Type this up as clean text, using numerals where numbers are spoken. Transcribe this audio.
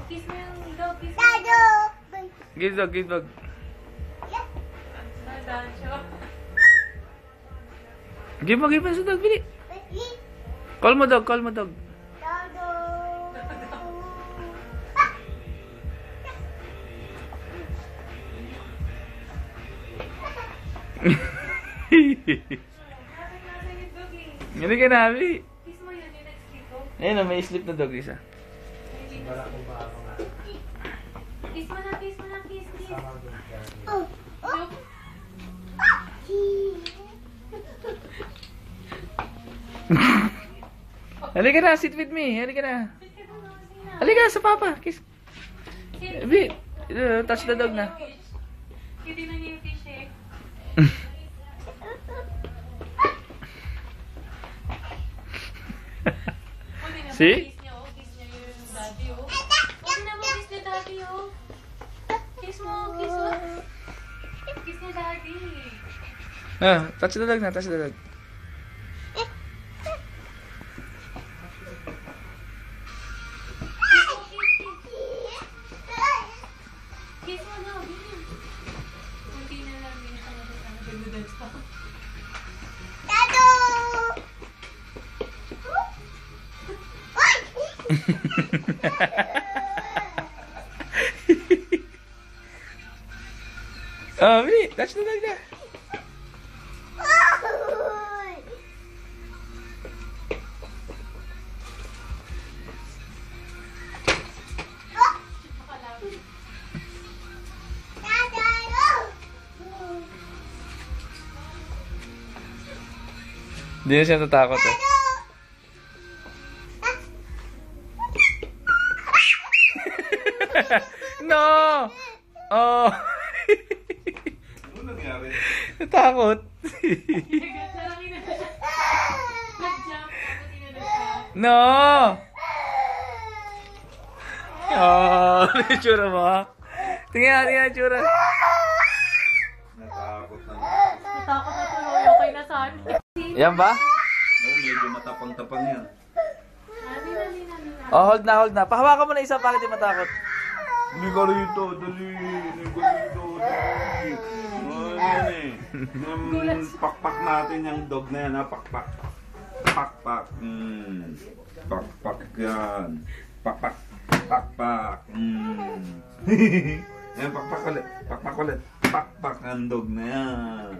Kiss mo yung dog. Kiss mo yung dog. Give dog, give dog. Give mo sa dog, bili. Call mo dog, call mo dog. Hindi ka na, bili. Kiss mo yun, yung next sleep ko. Ayun, may sleep na dog isa. Kiss mo na, kiss mo na, kiss, kiss. Halika na, sit with me. Halika na. Halika sa papa. Kiss. Bi, touch the dog na. Hindi na niya yung fish eh. See? Kiss niya, oh. Kiss niya yung daddy, oh. Huwag na mo kiss niya daddy, oh. Kiss mo, kiss mo. Kiss niya daddy. Touch the dog na, touch the dog. Kiss mo daw, ganyan. Kunti na lang, ganyan ka na sana. Ganda-dance pa. Bili, touch the dog na. Hindi na siya natakot eh. No! Oh! Ano nangyari? Natakot. Nag-jump, tapos inanod ka. No! Oh, ano yung tsura mo ha? Tingnan yung tsura. Natakot na. Natakot na tuloy, okay na saan. Yan ba? Oh, medyo matapang-tapang yan. Oh, hold na, hold na. Pahawakan mo na isa para di matakot. Hindi ka rito, dali. Hindi ka rito, dali. Yan eh. Pakpak natin yung dog na yan, ha? Pakpak. Pakpak. Pakpak yan. Pakpak. Pakpak. Yan, pakpak ulit. Pakpak ulit. Pakpak ang dog na yan.